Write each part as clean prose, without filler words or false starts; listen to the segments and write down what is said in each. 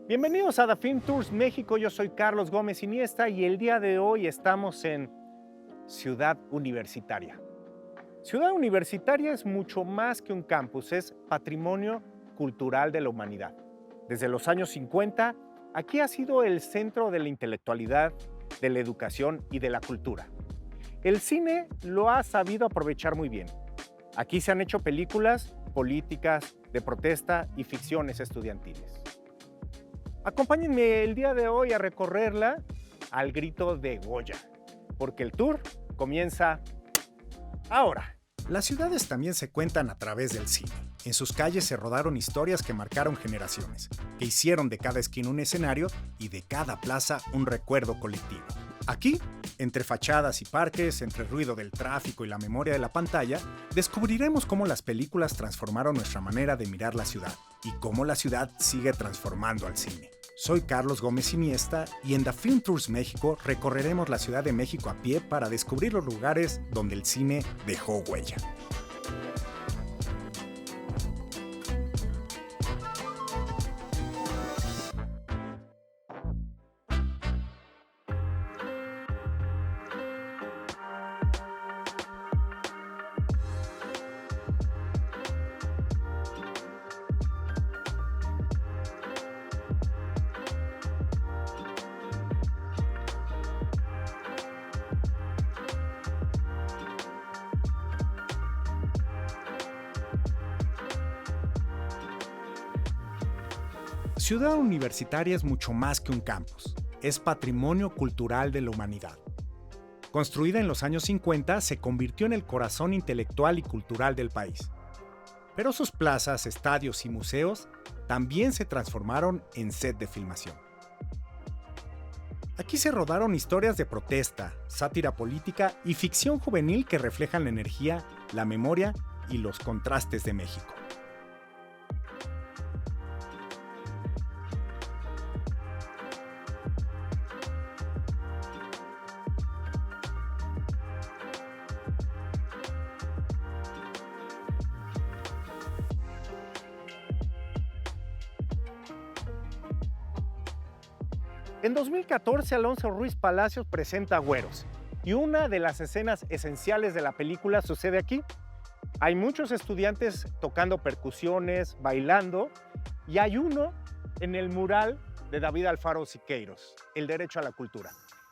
Bienvenidos a The Film Tours México, yo soy Carlos Gómez Iniesta y el día de hoy estamos en Ciudad Universitaria. Ciudad Universitaria es mucho más que un campus, es patrimonio cultural de la humanidad. Desde los años 50, aquí ha sido el centro de la intelectualidad, de la educación y de la cultura. El cine lo ha sabido aprovechar muy bien. Aquí se han hecho películas políticas, de protesta y ficciones estudiantiles. Acompáñenme el día de hoy a recorrerla al grito de Goya, porque el tour comienza ahora. Las ciudades también se cuentan a través del cine. En sus calles se rodaron historias que marcaron generaciones, que hicieron de cada esquina un escenario y de cada plaza un recuerdo colectivo. Aquí, entre fachadas y parques, entre el ruido del tráfico y la memoria de la pantalla, descubriremos cómo las películas transformaron nuestra manera de mirar la ciudad y cómo la ciudad sigue transformando al cine. Soy Carlos Gómez Iniesta y en The Film Tours México recorreremos la Ciudad de México a pie para descubrir los lugares donde el cine dejó huella. Ciudad Universitaria es mucho más que un campus, es patrimonio cultural de la humanidad. Construida en los años 50, se convirtió en el corazón intelectual y cultural del país. Pero sus plazas, estadios y museos también se transformaron en set de filmación. Aquí se rodaron historias de protesta, sátira política y ficción juvenil que reflejan la energía, la memoria y los contrastes de México. En 2014, Alonso Ruiz Palacios presenta Güeros, y una de las escenas esenciales de la película sucede aquí. Hay muchos estudiantes tocando percusiones, bailando, y hay uno en el mural de David Alfaro Siqueiros, El Derecho a la Cultura.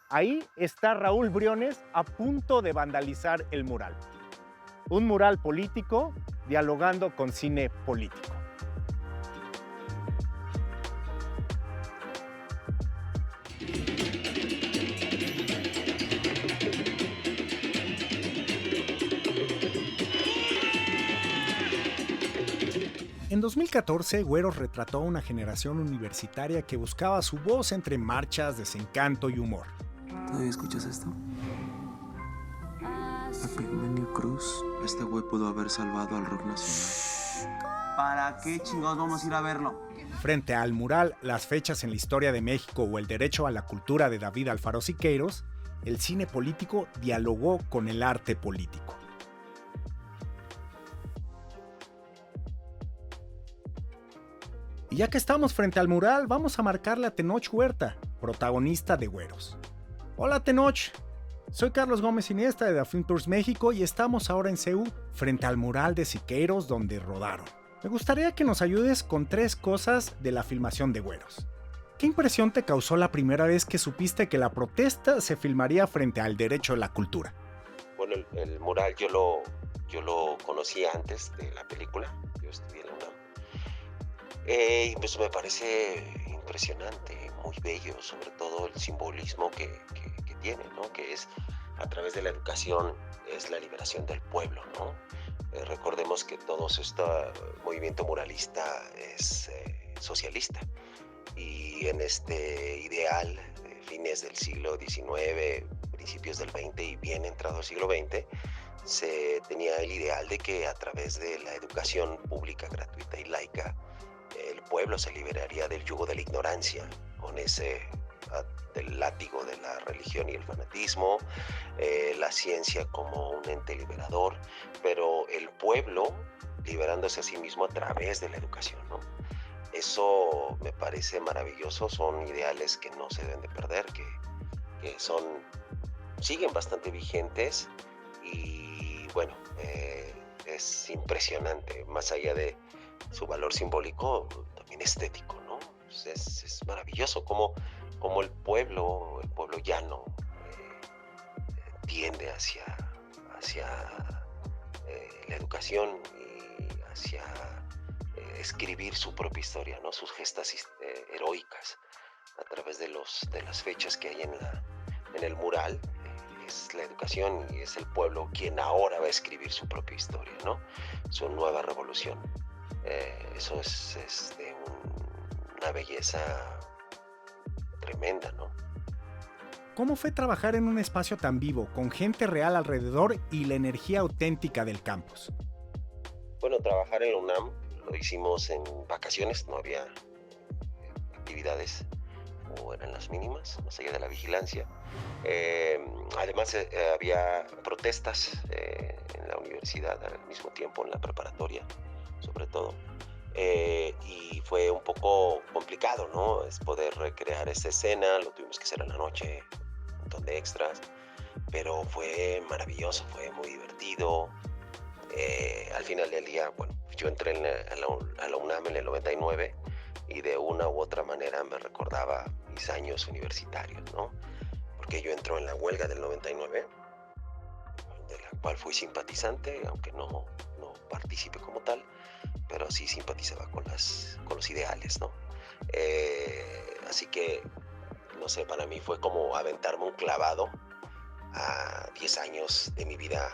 Ahí está Raúl Briones a punto de vandalizar el mural. Un mural político dialogando con cine político. En 2014, Güeros retrató a una generación universitaria que buscaba su voz entre marchas, desencanto y humor. ¿Todavía escuchas esto? Epigmenio Cruz. Este güey pudo haber salvado al rock nacional. ¿Para qué chingados vamos a ir a verlo? Frente al mural Las fechas en la historia de México o El derecho a la cultura de David Alfaro Siqueiros, el cine político dialogó con el arte político. Y ya que estamos frente al mural, vamos a marcarle a Tenoch Huerta, protagonista de Güeros. Hola Tenoch, soy Carlos Gómez Iniesta de The Film Tours México y estamos ahora en CEU, frente al mural de Siqueiros donde rodaron. Me gustaría que nos ayudes con 3 cosas de la filmación de Güeros. ¿Qué impresión te causó la primera vez que supiste que la protesta se filmaría frente al derecho a la cultura? Bueno, el mural yo lo conocía antes de la película, yo estudié en la UNAM. Y pues me parece impresionante, muy bello, sobre todo el simbolismo que tiene, ¿no? Que es, a través de la educación, es la liberación del pueblo, ¿no? Recordemos que todo este movimiento muralista es socialista, y en este ideal, fines del siglo XIX, principios del XX y bien entrado el siglo XX, se tenía el ideal de que a través de la educación pública, gratuita y laica, el pueblo se liberaría del yugo de la ignorancia, con ese del látigo de la religión y el fanatismo, la ciencia como un ente liberador, pero el pueblo liberándose a sí mismo a través de la educación, ¿no? Eso me parece maravilloso, son ideales que no se deben de perder, que siguen bastante vigentes y bueno, es impresionante, más allá de su valor simbólico, también estético, ¿no? Es maravilloso como el pueblo llano tiende hacia la educación y hacia escribir su propia historia, ¿no? Sus gestas heroicas a través de las fechas que hay en el mural. Es la educación y es el pueblo quien ahora va a escribir su propia historia, ¿no? Su nueva revolución. Eso es de una belleza tremenda, ¿no? ¿Cómo fue trabajar en un espacio tan vivo, con gente real alrededor y la energía auténtica del campus? Bueno, trabajar en la UNAM lo hicimos en vacaciones, no había actividades o eran las mínimas, más allá de la vigilancia. Además, había protestas en la universidad al mismo tiempo, en la preparatoria, sobre todo. Y fue un poco complicado, ¿no? Es poder recrear esa escena, lo tuvimos que hacer en la noche, un montón de extras, pero fue maravilloso, fue muy divertido. Al final del día, bueno, yo entré a la UNAM en el 99 y de una u otra manera me recordaba mis años universitarios, ¿no? Porque yo entro en la huelga del 99, de la cual fui simpatizante, aunque no participé como tal, pero sí simpatizaba con los ideales, ¿no? Así que, no sé, para mí fue como aventarme un clavado a 10 años de mi vida,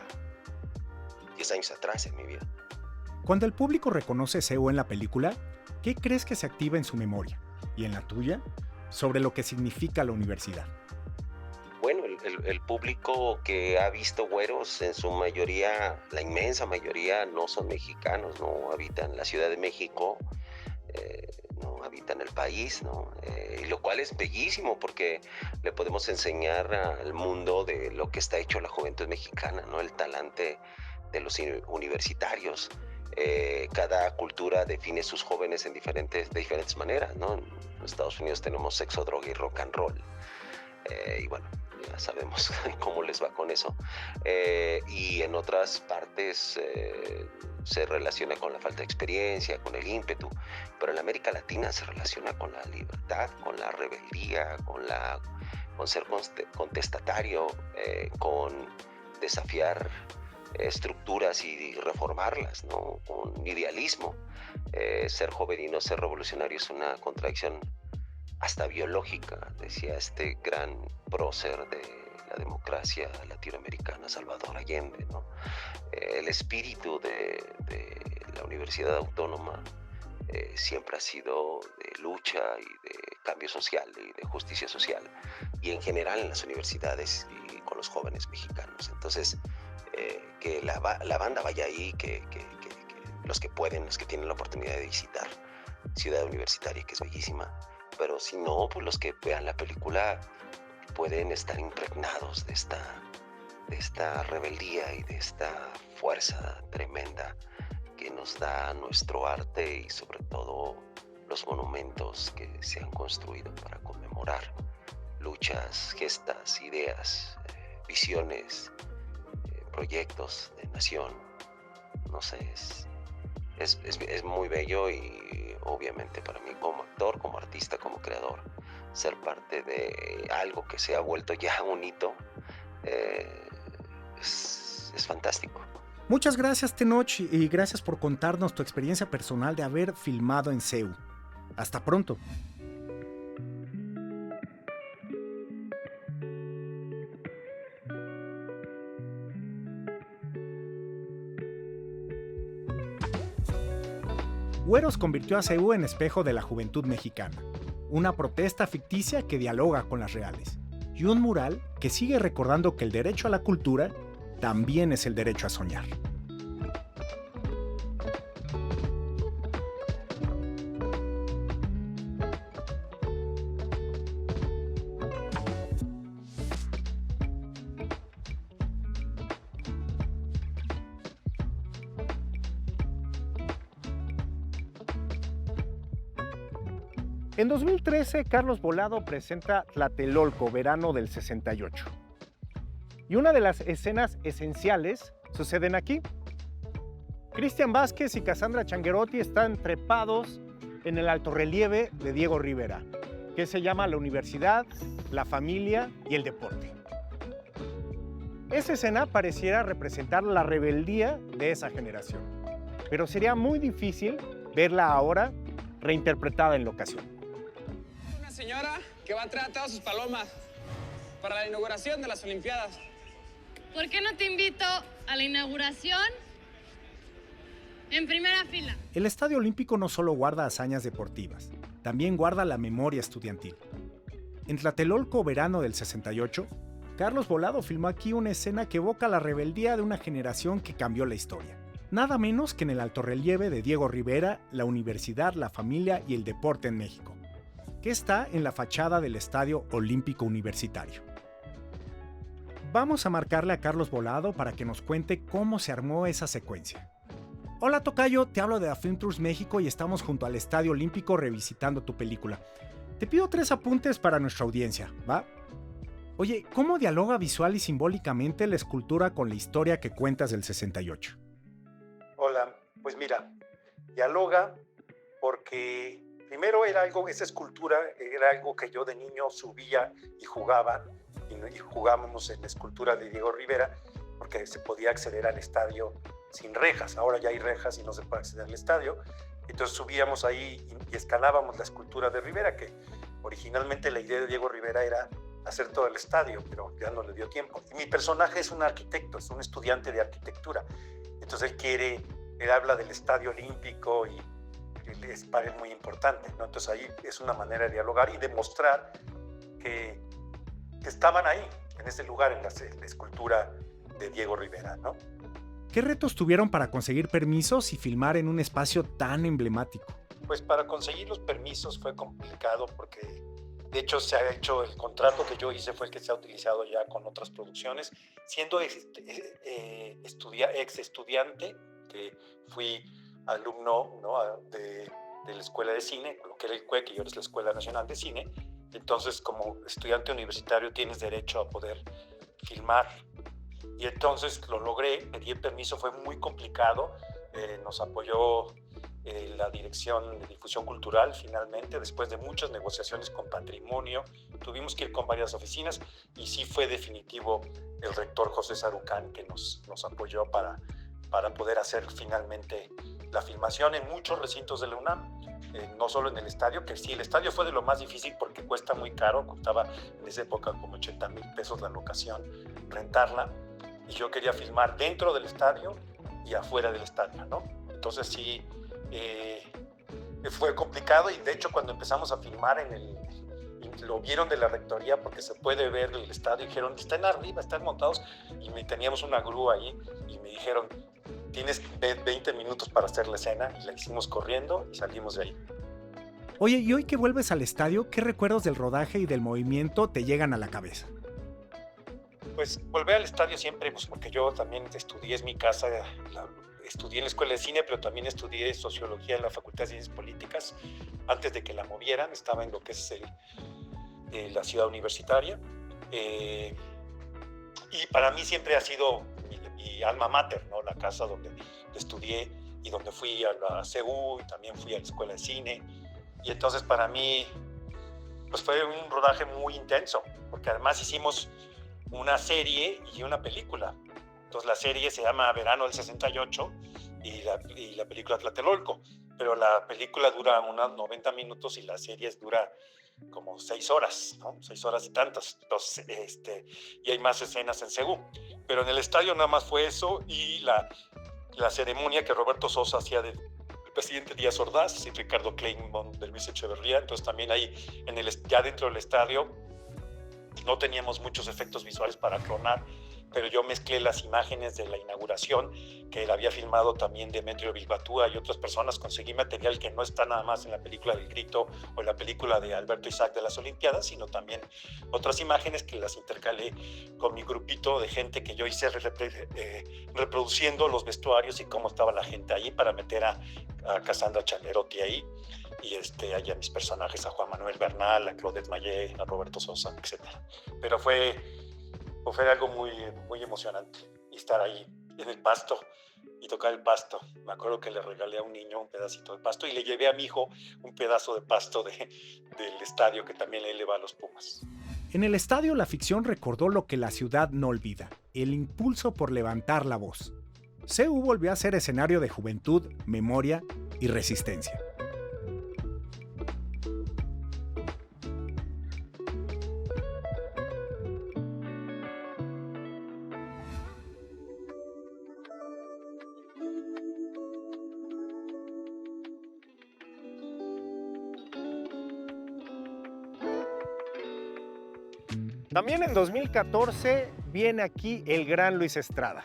10 años atrás en mi vida. Cuando el público reconoce CEU en la película, ¿qué crees que se activa en su memoria? ¿Y en la tuya? Sobre lo que significa la universidad. Bueno, el público que ha visto Güeros, en su mayoría, la inmensa mayoría, no son mexicanos, no habitan la Ciudad de México, no habitan el país, ¿no? Y lo cual es bellísimo porque le podemos enseñar al mundo de lo que está hecho la juventud mexicana, ¿no? El talante de los universitarios. Cada cultura define sus jóvenes de diferentes maneras, ¿no? En Estados Unidos tenemos sexo, droga y rock and roll. Y bueno, ya sabemos cómo les va con eso. Y en otras partes se relaciona con la falta de experiencia, con el ímpetu, pero en América Latina se relaciona con la libertad, con la rebeldía, con ser contestatario, con desafiar estructuras y reformarlas, ¿no? Con idealismo. Ser joven y no ser revolucionario es una contradicción hasta biológica, decía este gran prócer de la democracia latinoamericana, Salvador Allende, ¿no? El espíritu de la Universidad Autónoma siempre ha sido de lucha y de cambio social y de justicia social, y en general en las universidades y con los jóvenes mexicanos. Entonces, que la banda vaya ahí, que los que pueden, los que tienen la oportunidad de visitar Ciudad Universitaria, que es bellísima, pero si no, pues los que vean la película pueden estar impregnados de esta rebeldía y de esta fuerza tremenda que nos da nuestro arte y sobre todo los monumentos que se han construido para conmemorar luchas, gestas, ideas, visiones, proyectos de nación. No sé, es muy bello y obviamente para mí como actor, como artista, como creador, ser parte de algo que se ha vuelto ya un hito es fantástico. Muchas gracias, Tenoch, y gracias por contarnos tu experiencia personal de haber filmado en CEU. Hasta pronto. Güeros convirtió a CEU en espejo de la juventud mexicana, una protesta ficticia que dialoga con las reales, y un mural que sigue recordando que el derecho a la cultura también es el derecho a soñar. En 2013, Carlos Volado presenta Tlatelolco, verano del 68. Y una de las escenas esenciales suceden aquí. Cristian Vázquez y Cassandra Changuerotti están trepados en el altorrelieve de Diego Rivera, que se llama La Universidad, la Familia y el Deporte. Esa escena pareciera representar la rebeldía de esa generación, pero sería muy difícil verla ahora reinterpretada en la ocasión. Una señora que va a traer todas sus palomas para la inauguración de las Olimpiadas. ¿Por qué no te invito a la inauguración en primera fila? El Estadio Olímpico no solo guarda hazañas deportivas, también guarda la memoria estudiantil. En Tlatelolco, verano del 68, Carlos Volado filmó aquí una escena que evoca la rebeldía de una generación que cambió la historia. Nada menos que en el altorrelieve de Diego Rivera, la Universidad, la Familia y el Deporte en México, que está en la fachada del Estadio Olímpico Universitario. Vamos a marcarle a Carlos Volado para que nos cuente cómo se armó esa secuencia. Hola tocayo, te hablo de Film Tours México y estamos junto al Estadio Olímpico revisitando tu película. Te pido 3 apuntes para nuestra audiencia, ¿va? Oye, ¿cómo dialoga visual y simbólicamente la escultura con la historia que cuentas del 68? Hola, pues mira, dialoga porque primero esa escultura era algo que yo de niño subía y jugaba, y jugábamos en la escultura de Diego Rivera, porque se podía acceder al estadio sin rejas. Ahora ya hay rejas y no se puede acceder al estadio. Entonces subíamos ahí y escalábamos la escultura de Rivera, que originalmente la idea de Diego Rivera era hacer todo el estadio, pero ya no le dio tiempo. Y mi personaje es un arquitecto, es un estudiante de arquitectura. Entonces él habla del Estadio Olímpico y es para él muy importante, ¿no? Entonces ahí es una manera de dialogar y demostrar que estaban ahí, en ese lugar, en la escultura de Diego Rivera, ¿no? ¿Qué retos tuvieron para conseguir permisos y filmar en un espacio tan emblemático? Pues para conseguir los permisos fue complicado porque de hecho se ha hecho, el contrato que yo hice fue el que se ha utilizado ya con otras producciones. Siendo ex estudiante, que fui alumno, ¿no?, de la Escuela de Cine, lo que era el CUEC, y ahora es la Escuela Nacional de Cine. Entonces, como estudiante universitario tienes derecho a poder filmar. Y entonces lo logré, pedí el permiso, fue muy complicado. Nos apoyó la Dirección de Difusión Cultural finalmente, después de muchas negociaciones con Patrimonio. Tuvimos que ir con varias oficinas y sí fue definitivo el rector José Sarucán que nos apoyó para poder hacer finalmente la filmación en muchos recintos de la UNAM. No solo en el estadio, que sí, el estadio fue de lo más difícil porque cuesta muy caro, costaba en esa época como 80,000 pesos la locación, rentarla, y yo quería filmar dentro del estadio y afuera del estadio, ¿no? Entonces sí, fue complicado, y de hecho cuando empezamos a filmar lo vieron de la rectoría porque se puede ver el estadio y dijeron, están arriba, están montados, y teníamos una grúa ahí y me dijeron, tienes 20 minutos para hacer la escena, y la hicimos corriendo y salimos de ahí. Oye, y hoy que vuelves al estadio, ¿qué recuerdos del rodaje y del movimiento te llegan a la cabeza? Pues volver al estadio siempre, pues porque yo también estudié, es mi casa, estudié en la Escuela de Cine, pero también estudié Sociología en la Facultad de Ciencias Políticas, antes de que la movieran, estaba en lo que es la ciudad universitaria, y para mí siempre ha sido mi alma mater, ¿no? La casa donde estudié y donde fui a la CU, y también fui a la Escuela de Cine, y entonces para mí pues fue un rodaje muy intenso, porque además hicimos una serie y una película. Entonces la serie se llama Verano del 68 y la película Tlatelolco, pero la película dura unos 90 minutos y la serie dura como 6 horas, ¿no? 6 horas y tantas. Entonces, y hay más escenas en Seúl. Pero en el estadio nada más fue eso, y la ceremonia que Roberto Sosa hacía del presidente Díaz Ordaz y Ricardo Kleinman del Luis Echeverría. Entonces también ahí, ya dentro del estadio, no teníamos muchos efectos visuales para clonar, pero yo mezclé las imágenes de la inauguración, que la había filmado también Demetrio Bilbatúa y otras personas. Conseguí material que no está nada más en la película del Grito o en la película de Alberto Isaac de las Olimpiadas, sino también otras imágenes que las intercalé con mi grupito de gente que yo hice reproduciendo los vestuarios y cómo estaba la gente ahí, para meter a Cassandra Changuerotti ahí. y hay a mis personajes, a Juan Manuel Bernal, a Claudette Mayé, a Roberto Sosa, etc. Pero fue algo muy, muy emocionante, y estar ahí en el pasto y tocar el pasto. Me acuerdo que le regalé a un niño un pedacito de pasto y le llevé a mi hijo un pedazo de pasto del estadio, que también le va a los Pumas. En el estadio, la ficción recordó lo que la ciudad no olvida: el impulso por levantar la voz. CU volvió a ser escenario de juventud, memoria y resistencia. También en 2014 viene aquí el gran Luis Estrada.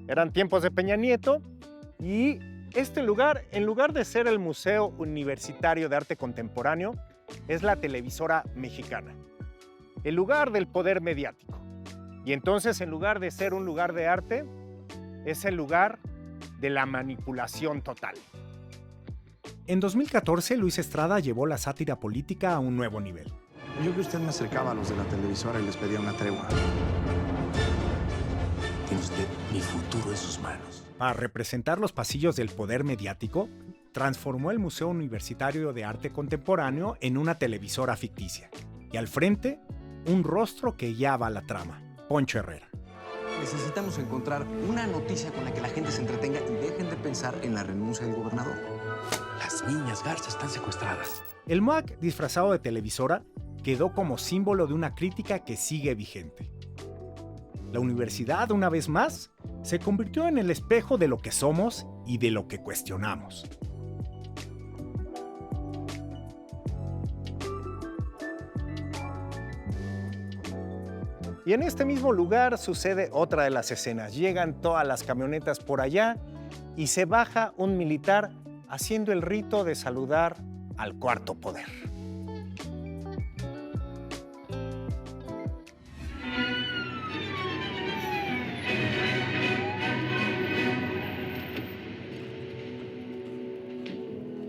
Eran tiempos de Peña Nieto y este lugar, en lugar de ser el Museo Universitario de Arte Contemporáneo, es la televisora mexicana, el lugar del poder mediático. Y entonces, en lugar de ser un lugar de arte, es el lugar de la manipulación total. En 2014, Luis Estrada llevó la sátira política a un nuevo nivel. Yo que usted me acercaba a los de la televisora y les pedía una tregua. Tiene usted mi futuro en sus manos. Para representar los pasillos del poder mediático, transformó el Museo Universitario de Arte Contemporáneo en una televisora ficticia. Y al frente, un rostro que guiaba la trama: Poncho Herrera. Necesitamos encontrar una noticia con la que la gente se entretenga y dejen de pensar en la renuncia del gobernador. Las niñas Garza están secuestradas. El MUAC, disfrazado de televisora, quedó como símbolo de una crítica que sigue vigente. La universidad, una vez más, se convirtió en el espejo de lo que somos y de lo que cuestionamos. Y en este mismo lugar sucede otra de las escenas. Llegan todas las camionetas por allá y se baja un militar haciendo el rito de saludar al cuarto poder.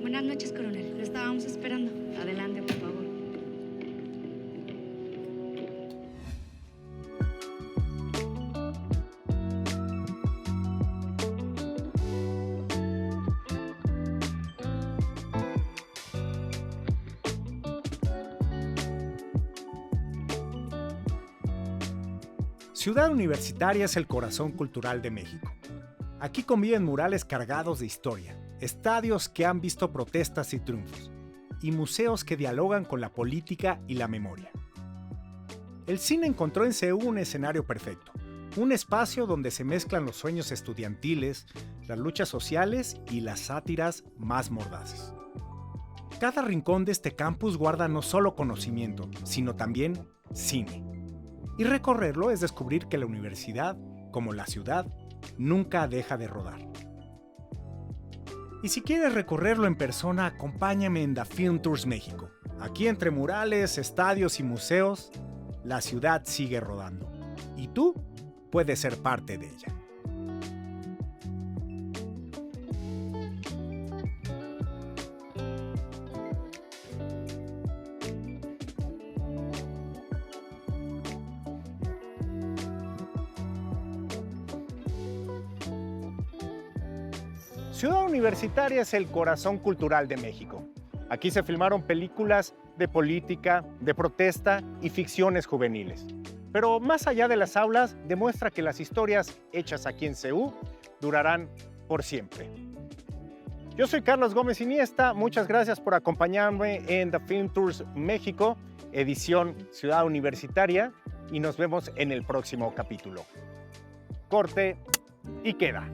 Buenas noches, coronel. Lo estábamos esperando. Adelante, por favor. Ciudad Universitaria es el corazón cultural de México. Aquí conviven murales cargados de historia, estadios que han visto protestas y triunfos, y museos que dialogan con la política y la memoria. El cine encontró en CU un escenario perfecto, un espacio donde se mezclan los sueños estudiantiles, las luchas sociales y las sátiras más mordaces. Cada rincón de este campus guarda no solo conocimiento, sino también cine. Y recorrerlo es descubrir que la universidad, como la ciudad, nunca deja de rodar. Y si quieres recorrerlo en persona, acompáñame en The Film Tours México. Aquí, entre murales, estadios y museos, la ciudad sigue rodando. Y tú puedes ser parte de ella. Ciudad Universitaria es el corazón cultural de México. Aquí se filmaron películas de política, de protesta y ficciones juveniles. Pero más allá de las aulas, demuestra que las historias hechas aquí en CU durarán por siempre. Yo soy Carlos Gómez Iniesta, muchas gracias por acompañarme en The Film Tours México, edición Ciudad Universitaria, y nos vemos en el próximo capítulo. Corte y queda.